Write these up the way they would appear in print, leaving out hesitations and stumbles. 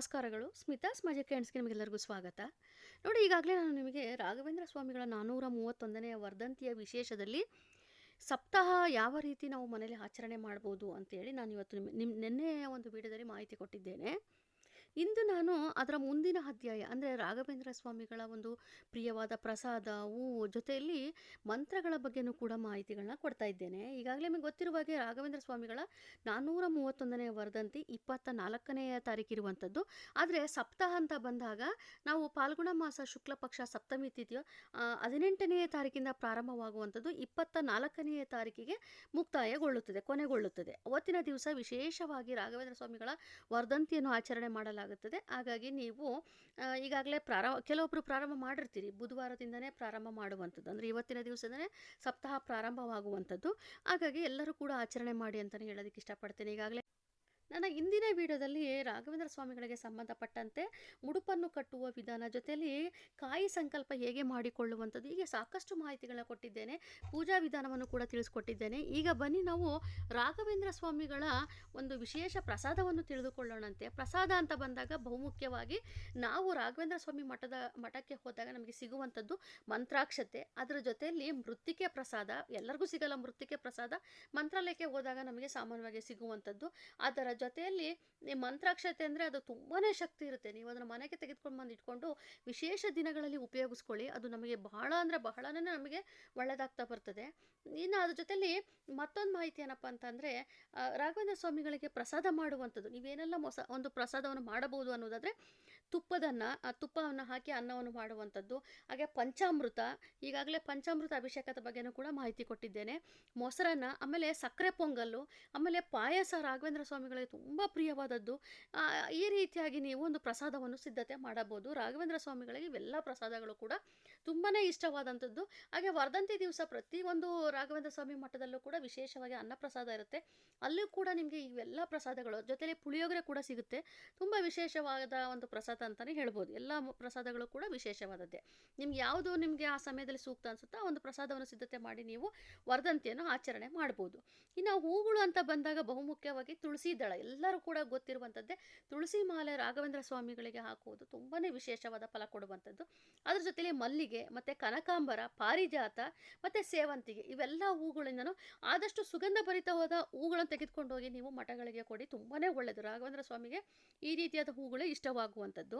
ನಮಸ್ಕಾರಗಳು. ಸ್ಮಿತಾಸ್ ಮ್ಯಾಜಿಕ್ ಹ್ಯಾಂಡ್ಸ್‌ಗೆ ನಿಮಗೆಲ್ಲರಿಗೂ ಸ್ವಾಗತ. ನೋಡಿ, ಈಗಾಗಲೇ ನಾನು ನಿಮಗೆ ರಾಘವೇಂದ್ರ ಸ್ವಾಮಿಗಳ 431ನೇ ವರ್ಧಂತಿಯ ವಿಶೇಷದಲ್ಲಿ ಸಪ್ತಾಹ ಯಾವ ರೀತಿ ನಾವು ಮನೇಲಿ ಆಚರಣೆ ಮಾಡ್ಬೋದು ಅಂತೇಳಿ ನಾನು ಇವತ್ತು ನಿನ್ನೆ ಒಂದು ವಿಡಿಯೋದಲ್ಲಿ ಮಾಹಿತಿ ಕೊಟ್ಟಿದ್ದೇನೆ. ಇಂದು ನಾನು ಅದರ ಮುಂದಿನ ಅಧ್ಯಾಯ ಅಂದರೆ ರಾಘವೇಂದ್ರ ಸ್ವಾಮಿಗಳ ಒಂದು ಪ್ರಿಯವಾದ ಪ್ರಸಾದ, ಹೂವು ಜೊತೆಯಲ್ಲಿ ಮಂತ್ರಗಳ ಬಗ್ಗೆನೂ ಕೂಡ ಮಾಹಿತಿಗಳನ್ನ ಕೊಡ್ತಾ ಇದ್ದೇನೆ. ಈಗಾಗಲೇ ನಿಮಗೆ ಗೊತ್ತಿರುವ ಹಾಗೆ ರಾಘವೇಂದ್ರ ಸ್ವಾಮಿಗಳ 431ನೇ ವರ್ಧಂತಿ 24ನೇ ತಾರೀಕಿರುವಂಥದ್ದು. ಆದರೆ ಸಪ್ತಾಹ ಅಂತ ಬಂದಾಗ ನಾವು ಫಾಲ್ಗುಣ ಮಾಸ ಶುಕ್ಲ ಪಕ್ಷ ಸಪ್ತಮಿ ತಿಥಿಯ 18ನೇ ತಾರೀಕಿಂದ ಪ್ರಾರಂಭವಾಗುವಂಥದ್ದು 24ನೇ ತಾರೀಕಿಗೆ ಮುಕ್ತಾಯಗೊಳ್ಳುತ್ತದೆ, ಕೊನೆಗೊಳ್ಳುತ್ತದೆ. ಅವತ್ತಿನ ದಿವಸ ವಿಶೇಷವಾಗಿ ರಾಘವೇಂದ್ರ ಸ್ವಾಮಿಗಳ ವರ್ಧಂತಿಯನ್ನು ಆಚರಣೆ ಮಾಡಲಾಗುತ್ತದೆ. ಹಾಗಾಗಿ ನೀವು ಈಗಾಗಲೇ ಕೆಲವೊಬ್ಬರು ಪ್ರಾರಂಭ ಮಾಡಿರ್ತೀರಿ, ಬುಧವಾರದಿಂದನೇ ಪ್ರಾರಂಭ ಮಾಡುವಂಥದ್ದು, ಅಂದರೆ ಇವತ್ತಿನ ದಿವಸದನೇ ಸಪ್ತಾಹ ಪ್ರಾರಂಭವಾಗುವಂಥದ್ದು. ಹಾಗಾಗಿ ಎಲ್ಲರೂ ಕೂಡ ಆಚರಣೆ ಮಾಡಿ ಅಂತಲೇ ಹೇಳೋದಕ್ಕೆ ಇಷ್ಟಪಡ್ತೇನೆ. ಈಗಾಗಲೇ ನನ್ನ ಇಂದಿನ ವಿಡಿಯೋದಲ್ಲಿ ರಾಘವೇಂದ್ರ ಸ್ವಾಮಿಗಳಿಗೆ ಸಂಬಂಧಪಟ್ಟಂತೆ ಮುಡುಪನ್ನು ಕಟ್ಟುವ ವಿಧಾನ, ಜೊತೆಯಲ್ಲಿ ಕಾಯಿ ಸಂಕಲ್ಪ ಹೇಗೆ ಮಾಡಿಕೊಳ್ಳುವಂಥದ್ದು, ಹೀಗೆ ಸಾಕಷ್ಟು ಮಾಹಿತಿಗಳನ್ನ ಕೊಟ್ಟಿದ್ದೇನೆ. ಪೂಜಾ ವಿಧಾನವನ್ನು ಕೂಡ ತಿಳಿಸ್ಕೊಟ್ಟಿದ್ದೇನೆ. ಈಗ ಬನ್ನಿ ನಾವು ರಾಘವೇಂದ್ರ ಸ್ವಾಮಿಗಳ ಒಂದು ವಿಶೇಷ ಪ್ರಸಾದವನ್ನು ತಿಳಿದುಕೊಳ್ಳೋಣಂತೆ. ಪ್ರಸಾದ ಅಂತ ಬಂದಾಗ ಬಹುಮುಖ್ಯವಾಗಿ ನಾವು ರಾಘವೇಂದ್ರ ಸ್ವಾಮಿ ಮಠಕ್ಕೆ ಹೋದಾಗ ನಮಗೆ ಸಿಗುವಂಥದ್ದು ಮಂತ್ರಾಕ್ಷತೆ, ಅದರ ಜೊತೆಯಲ್ಲಿ ಮೃತ್ತಿಕೆ ಪ್ರಸಾದ. ಎಲ್ಲರಿಗೂ ಸಿಗಲ್ಲ ಮೃತ್ತಿಕೆ ಪ್ರಸಾದ, ಮಂತ್ರಾಲಯಕ್ಕೆ ಹೋದಾಗ ನಮಗೆ ಸಾಮಾನ್ಯವಾಗಿ ಸಿಗುವಂಥದ್ದು. ಅದರ ಜೊತೆಯಲ್ಲಿ ಮಂತ್ರಾಕ್ಷತೆ ಅಂದರೆ ಅದು ತುಂಬಾ ಶಕ್ತಿ ಇರುತ್ತೆ. ನೀವು ಅದನ್ನು ಮನೆಗೆ ತೆಗೆದುಕೊಂಡು ಬಂದು ಇಟ್ಕೊಂಡು ವಿಶೇಷ ದಿನಗಳಲ್ಲಿ ಉಪಯೋಗಿಸ್ಕೊಳ್ಳಿ. ಅದು ನಮಗೆ ಬಹಳ ಅಂದರೆ ಬಹಳನೇ ನಮಗೆ ಒಳ್ಳೆಯದಾಗ್ತಾ ಬರ್ತದೆ. ಇನ್ನು ಅದ್ರ ಜೊತೆಯಲ್ಲಿ ಮತ್ತೊಂದು ಮಾಹಿತಿ ಏನಪ್ಪ ಅಂತಂದರೆ, ರಾಘವೇಂದ್ರ ಸ್ವಾಮಿಗಳಿಗೆ ಪ್ರಸಾದ ಮಾಡುವಂಥದ್ದು, ನೀವೇನೆಲ್ಲ ಒಂದು ಪ್ರಸಾದವನ್ನು ಮಾಡಬಹುದು ಅನ್ನೋದಾದರೆ ತುಪ್ಪವನ್ನು ಹಾಕಿ ಅನ್ನವನ್ನು ಮಾಡುವಂಥದ್ದು, ಹಾಗೆ ಪಂಚಾಮೃತ, ಈಗಾಗಲೇ ಪಂಚಾಮೃತ ಅಭಿಷೇಕದ ಬಗ್ಗೆನೂ ಕೂಡ ಮಾಹಿತಿ ಕೊಟ್ಟಿದ್ದೇನೆ. ಮೊಸರನ್ನ, ಆಮೇಲೆ ಸಕ್ಕರೆ ಪೊಂಗಲ್ಲು, ಆಮೇಲೆ ಪಾಯಸ ರಾಘವೇಂದ್ರ ಸ್ವಾಮಿಗಳಿಗೆ ತುಂಬ ಪ್ರಿಯವಾದದ್ದು. ಈ ರೀತಿಯಾಗಿ ನೀವು ಒಂದು ಪ್ರಸಾದವನ್ನು ಸಿದ್ಧತೆ ಮಾಡಬಹುದು. ರಾಘವೇಂದ್ರ ಸ್ವಾಮಿಗಳಿಗೆ ಇವೆಲ್ಲ ಪ್ರಸಾದಗಳು ಕೂಡ ತುಂಬಾ ಇಷ್ಟವಾದಂಥದ್ದು. ಹಾಗೆ ವರ್ಧಂತಿ ದಿವಸ ಪ್ರತಿಯೊಂದು ರಾಘವೇಂದ್ರ ಸ್ವಾಮಿ ಮಠದಲ್ಲೂ ಕೂಡ ವಿಶೇಷವಾಗಿ ಅನ್ನಪ್ರಸಾದ ಇರುತ್ತೆ. ಅಲ್ಲೂ ಕೂಡ ನಿಮಗೆ ಇವೆಲ್ಲ ಪ್ರಸಾದಗಳು ಜೊತೆಲಿ ಪುಳಿಯೋಗರೆ ಕೂಡ ಸಿಗುತ್ತೆ. ತುಂಬ ವಿಶೇಷವಾದ ಒಂದು ಪ್ರಸಾದ ಅಂತಲೇ ಹೇಳ್ಬೋದು. ಎಲ್ಲ ಪ್ರಸಾದಗಳು ಕೂಡ ವಿಶೇಷವಾದದ್ದೇ. ನಿಮಗೆ ಆ ಸಮಯದಲ್ಲಿ ಸೂಕ್ತ ಅನಿಸುತ್ತಾ ಒಂದು ಪ್ರಸಾದವನ್ನು ಸಿದ್ಧತೆ ಮಾಡಿ ನೀವು ವರ್ಧಂತಿಯನ್ನು ಆಚರಣೆ ಮಾಡ್ಬೋದು. ಇನ್ನು ಹೂಗಳು ಅಂತ ಬಂದಾಗ ಬಹುಮುಖ್ಯವಾಗಿ ತುಳಸಿ ದಳ, ಎಲ್ಲರೂ ಕೂಡ ಗೊತ್ತಿರುವಂಥದ್ದೇ. ತುಳಸಿ ಮಾಲೆ ರಾಘವೇಂದ್ರ ಸ್ವಾಮಿಗಳಿಗೆ ಹಾಕುವುದು ತುಂಬಾ ವಿಶೇಷವಾದ ಫಲ ಕೊಡುವಂಥದ್ದು. ಅದ್ರ ಜೊತೆಲಿ ಮಲ್ಲಿಗೆ ಮತ್ತು ಕನಕಾಂಬರ, ಪಾರಿಜಾತ ಮತ್ತು ಸೇವಂತಿಗೆ, ಇವೆಲ್ಲ ಹೂಗಳಿಂದನೂ ಆದಷ್ಟು ಸುಗಂಧ ಭರಿತವಾದ ಹೂಗಳನ್ನು ತೆಗೆದುಕೊಂಡು ಹೋಗಿ ನೀವು ಮಠಗಳಿಗೆ ಕೊಡಿ. ತುಂಬಾ ಒಳ್ಳೆಯದು. ರಾಘವೇಂದ್ರ ಸ್ವಾಮಿಗೆ ಈ ರೀತಿಯಾದ ಹೂಗಳೇ ಇಷ್ಟವಾಗುವಂಥದ್ದು.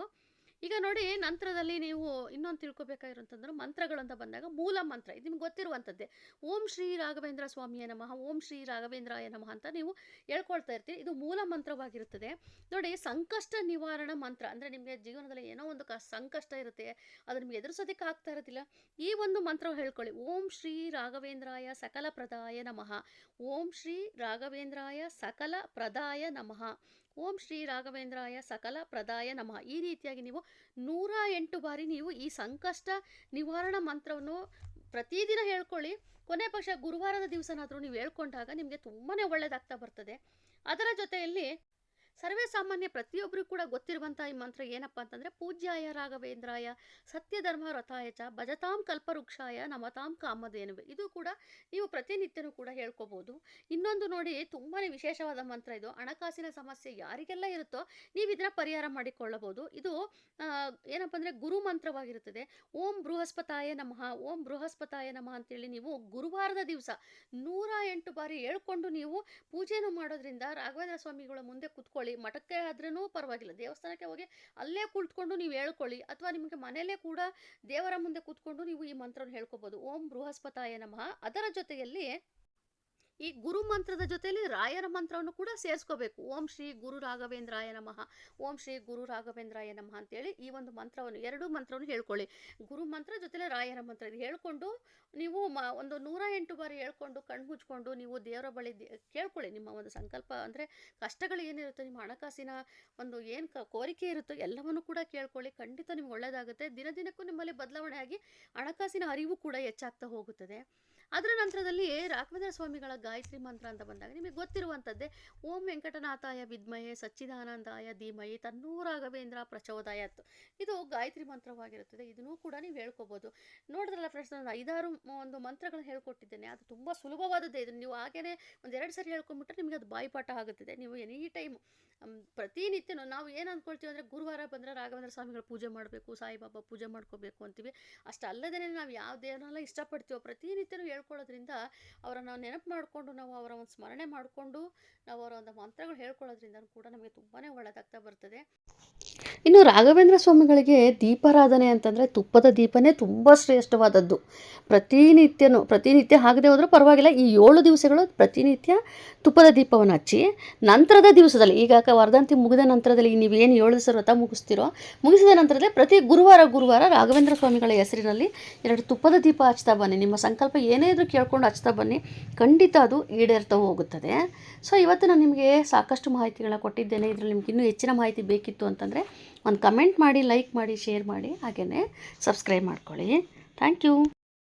ಈಗ ನೋಡಿ, ನಂತರದಲ್ಲಿ ನೀವು ಇನ್ನೊಂದು ತಿಳ್ಕೊಬೇಕಾಗಿರುವಂಥದ್ದು ಮಂತ್ರಗಳು ಅಂತ ಬಂದಾಗ ಮೂಲ ಮಂತ್ರ ಇದು ನಿಮ್ಗೆ ಗೊತ್ತಿರುವಂಥದ್ದೇ. ಓಂ ಶ್ರೀ ರಾಘವೇಂದ್ರ ಸ್ವಾಮಿಯೇ ನಮಃ, ಓಂ ಶ್ರೀ ರಾಘವೇಂದ್ರಾಯ ನಮಃ ಅಂತ ನೀವು ಹೇಳ್ಕೊಳ್ತಾ ಇರ್ತೀರಿ. ಇದು ಮೂಲ ಮಂತ್ರವಾಗಿರುತ್ತದೆ. ನೋಡಿ, ಸಂಕಷ್ಟ ನಿವಾರಣಾ ಮಂತ್ರ ಅಂದರೆ ನಿಮಗೆ ಜೀವನದಲ್ಲಿ ಏನೋ ಒಂದು ಸಂಕಷ್ಟ ಇರುತ್ತೆ, ಅದು ನಿಮ್ಗೆ ಎದುರಿಸೋದಕ್ಕೆ ಆಗ್ತಾ ಇರೋದಿಲ್ಲ, ಈ ಒಂದು ಮಂತ್ರ ಹೇಳ್ಕೊಳ್ಳಿ. ಓಂ ಶ್ರೀ ರಾಘವೇಂದ್ರಾಯ ಸಕಲ ಪ್ರದಾಯ ನಮಃ, ಓಂ ಶ್ರೀ ರಾಘವೇಂದ್ರಾಯ ಸಕಲ ಪ್ರದಾಯ ನಮಃ, ಓಂ ಶ್ರೀ ರಾಘವೇಂದ್ರಾಯ ಸಕಲ ಪ್ರದಾಯ ನಮಃ. ಈ ರೀತಿಯಾಗಿ ನೀವು 108 ಬಾರಿ ನೀವು ಈ ಸಂಕಷ್ಟ ನಿವಾರಣಾ ಮಂತ್ರವನ್ನು ಪ್ರತಿದಿನ ಹೇಳ್ಕೊಳ್ಳಿ. ಕೊನೆ ಪಕ್ಷ ಗುರುವಾರದ ದಿವಸನಾದರೂ ನೀವು ಹೇಳ್ಕೊಂಡಾಗ ನಿಮಗೆ ತುಂಬಾ ಒಳ್ಳೆಯದಾಗ್ತಾ ಬರ್ತದೆ. ಅದರ ಜೊತೆಯಲ್ಲಿ ಸರ್ವೇ ಸಾಮಾನ್ಯ ಪ್ರತಿಯೊಬ್ಬರು ಕೂಡ ಗೊತ್ತಿರುವಂಥ ಈ ಮಂತ್ರ ಏನಪ್ಪ ಅಂತಂದರೆ, ಪೂಜ್ಯಾಯ ರಾಘವೇಂದ್ರಾಯ ಸತ್ಯಧರ್ಮ ರಥಾಯ ಚ ಭಜತಾಂ ಕಲ್ಪವೃಕ್ಷಾಯ ನಮತಾಂ ಕಾಮಧೇನುವೆ. ಇದು ಕೂಡ ನೀವು ಪ್ರತಿನಿತ್ಯನೂ ಕೂಡ ಹೇಳ್ಕೋಬೋದು. ಇನ್ನೊಂದು ನೋಡಿ, ತುಂಬಾ ವಿಶೇಷವಾದ ಮಂತ್ರ ಇದು. ಹಣಕಾಸಿನ ಸಮಸ್ಯೆ ಯಾರಿಗೆಲ್ಲ ಇರುತ್ತೋ ನೀವು ಇದನ್ನು ಪರಿಹಾರ ಮಾಡಿಕೊಳ್ಳಬಹುದು. ಇದು ಏನಪ್ಪ ಅಂದರೆ ಗುರು ಮಂತ್ರವಾಗಿರುತ್ತದೆ. ಓಂ ಬೃಹಸ್ಪತಾಯ ನಮಃ, ಓಂ ಬೃಹಸ್ಪತಾಯ ನಮಃ ಅಂತೇಳಿ ನೀವು ಗುರುವಾರದ ದಿವಸ 108 ಬಾರಿ ಹೇಳ್ಕೊಂಡು ನೀವು ಪೂಜೆಯನ್ನು ಮಾಡೋದ್ರಿಂದ ರಾಘವೇಂದ್ರ ಸ್ವಾಮಿಗಳ ಮುಂದೆ ಕುತ್ಕೊಳ್ಳಿ. ಮಠಕ್ಕೆ ಆದ್ರೂ ಪರವಾಗಿಲ್ಲ, ದೇವಸ್ಥಾನಕ್ಕೆ ಹೋಗಿ ಅಲ್ಲೇ ಕುಳಿತುಕೊಂಡು ನೀವು ಹೇಳ್ಕೊಳ್ಳಿ, ಅಥವಾ ನಿಮಗೆ ಮನೆಯಲ್ಲೇ ಕೂಡ ದೇವರ ಮುಂದೆ ಕೂತ್ಕೊಂಡು ನೀವು ಈ ಮಂತ್ರವನ್ನು ಹೇಳ್ಕೋಬಹುದು. ಓಂ ಬೃಹಸ್ಪತಾಯ ನಮಃ. ಅದರ ಜೊತೆಯಲ್ಲಿ ಈ ಗುರು ಮಂತ್ರದ ಜೊತೆಯಲ್ಲಿ ರಾಯರ ಮಂತ್ರವನ್ನು ಕೂಡ ಸೇರಿಸ್ಕೋಬೇಕು. ಓಂ ಶ್ರೀ ಗುರು ರಾಘವೇಂದ್ರಾಯ ನಮಃ, ಓಂ ಶ್ರೀ ಗುರು ರಾಘವೇಂದ್ರಾಯ ನಮಃ ಅಂತೇಳಿ ಈ ಒಂದು ಮಂತ್ರವನ್ನು, ಎರಡು ಮಂತ್ರವನ್ನು ಹೇಳ್ಕೊಳ್ಳಿ. ಗುರು ಮಂತ್ರ ಜೊತೆಲೆ ರಾಯರ ಮಂತ್ರ ಇದು ಹೇಳ್ಕೊಂಡು ನೀವು ಒಂದು 108 ಬಾರಿ ಹೇಳ್ಕೊಂಡು ಕಣ್ಣು ಮುಚ್ಕೊಂಡು ನೀವು ದೇವರ ಬಳಿ ಕೇಳ್ಕೊಳ್ಳಿ. ನಿಮ್ಮ ಒಂದು ಸಂಕಲ್ಪ ಅಂದರೆ ಕಷ್ಟಗಳು ಏನಿರುತ್ತೋ, ನಿಮ್ಮ ಹಣಕಾಸಿನ ಒಂದು ಏನು ಕೋರಿಕೆ ಇರುತ್ತೋ ಎಲ್ಲವನ್ನು ಕೂಡ ಕೇಳ್ಕೊಳ್ಳಿ. ಖಂಡಿತ ನಿಮ್ಗೆ ಒಳ್ಳೆಯದಾಗುತ್ತೆ. ದಿನದಿನಕ್ಕೂ ನಿಮ್ಮಲ್ಲಿ ಬದಲಾವಣೆ ಆಗಿ ಹಣಕಾಸಿನ ಅರಿವು ಕೂಡ ಹೆಚ್ಚಾಗ್ತಾ ಹೋಗುತ್ತದೆ. ಅದರ ನಂತರದಲ್ಲಿ ರಾಘವೇಂದ್ರ ಸ್ವಾಮಿಗಳ ಗಾಯತ್ರಿ ಮಂತ್ರ ಅಂತ ಬಂದಾಗ ನಿಮಗೆ ಗೊತ್ತಿರುವಂಥದ್ದೇ ಓಂ ವೆಂಕಟನಾಥಾಯ ವಿದ್ಮಹೆ ಸಚ್ಚಿದಾನಂದಾಯ ಧೀಮಹಿ ತನ್ನೋ ರಾಘವೇಂದ್ರ ಪ್ರಚೋದಯಾತ್. ಇದು ಗಾಯತ್ರಿ ಮಂತ್ರವಾಗಿರುತ್ತದೆ. ಇದನ್ನೂ ಕೂಡ ನೀವು ಹೇಳ್ಕೊಬೋದು. ನೋಡಿದ್ರಲ್ಲ ಫ್ರೆಂಡ್ಸ್, ನಾನು 5-6 ಒಂದು ಮಂತ್ರಗಳನ್ನ ಹೇಳ್ಕೊಟ್ಟಿದ್ದೇನೆ. ಅದು ತುಂಬ ಸುಲಭವಾದದ್ದೇ. ಇದನ್ನು ನೀವು ಹಾಗೇ ಒಂದೆರಡು ಸರಿ ಹೇಳ್ಕೊಂಬಿಟ್ರೆ ನಿಮಗೆ ಅದು ಬಾಯಿಪಾಠ ಆಗುತ್ತದೆ. ನೀವು ಎನಿ ಟೈಮ್ ಪ್ರತಿನಿತ್ಯನೂ ನಾವು ಏನು ಅಂದ್ಕೊಳ್ತೀವಿ ಅಂದರೆ, ಗುರುವಾರ ಬಂದರೆ ರಾಘವೇಂದ್ರ ಸ್ವಾಮಿಗಳ ಪೂಜೆ ಮಾಡಬೇಕು, ಸಾಯಿಬಾಬಾ ಪೂಜೆ ಮಾಡ್ಕೋಬೇಕು ಅಂತೀವಿ. ಅಷ್ಟಲ್ಲದೇ ನಾವು ಯಾವ ದೇವರನ್ನೆಲ್ಲ ಇಷ್ಟಪಡ್ತೀವೋ ಪ್ರತಿನಿತ್ಯನೂ ಹೇಳ್ಕೊಳ್ಳೋದ್ರಿಂದ, ಅವರನ್ನು ನೆನಪು ಮಾಡಿಕೊಂಡು ನಾವು ಅವರ ಒಂದು ಸ್ಮರಣೆ ಮಾಡಿಕೊಂಡು ನಾವು ಅವರ ಒಂದು ಮಂತ್ರಗಳು ಹೇಳ್ಕೊಳ್ಳೋದ್ರಿಂದ ಕೂಡ ನಮಗೆ ತುಂಬಾ ಒಳ್ಳೆಯದಾಗ್ತಾ ಬರ್ತದೆ. ಇನ್ನು ರಾಘವೇಂದ್ರ ಸ್ವಾಮಿಗಳಿಗೆ ದೀಪಾರಾಧನೆ ಅಂತಂದರೆ ತುಪ್ಪದ ದೀಪನೇ ತುಂಬ ಶ್ರೇಷ್ಠವಾದದ್ದು. ಪ್ರತಿನಿತ್ಯ ಆಗದೆ ಹೋದರೂ ಪರವಾಗಿಲ್ಲ, ಈ 7 ದಿವಸಗಳು ಪ್ರತಿನಿತ್ಯ ತುಪ್ಪದ ದೀಪವನ್ನು ಹಚ್ಚಿ, ನಂತರದ ದಿವಸದಲ್ಲಿ ಈಗ ವರ್ಧಂತಿ ಮುಗಿದ ನಂತರದಲ್ಲಿ ನೀವೇನು 7 ದಿವಸ ವ್ರತ ಮುಗಿಸಿದ ನಂತರದಲ್ಲಿ ಪ್ರತಿ ಗುರುವಾರ ರಾಘವೇಂದ್ರ ಸ್ವಾಮಿಗಳ ಹೆಸರಿನಲ್ಲಿ 2 ತುಪ್ಪದ ದೀಪ ಹಚ್ತಾ ಬನ್ನಿ. ನಿಮ್ಮ ಸಂಕಲ್ಪ ಏನೇ ಇದ್ರೂ ಕೇಳ್ಕೊಂಡು ಹಚ್ತಾ ಬನ್ನಿ, ಖಂಡಿತ ಅದು ಈಡೇರ್ತಾ ಹೋಗುತ್ತದೆ. ಸೊ ಇವತ್ತು ನಾನು ನಿಮಗೆ ಸಾಕಷ್ಟು ಮಾಹಿತಿಗಳನ್ನ ಕೊಟ್ಟಿದ್ದೇನೆ. ಇದರಲ್ಲಿ ನಿಮ್ಗೆ ಇನ್ನೂ ಹೆಚ್ಚಿನ ಮಾಹಿತಿ ಬೇಕಿತ್ತು ಅಂತಂದರೆ ಒಂದು ಕಮೆಂಟ್ ಮಾಡಿ, ಲೈಕ್ ಮಾಡಿ, ಶೇರ್ ಮಾಡಿ, ಹಾಗೆಯೇ ಸಬ್ಸ್ಕ್ರೈಬ್ ಮಾಡ್ಕೊಳ್ಳಿ. Thank you.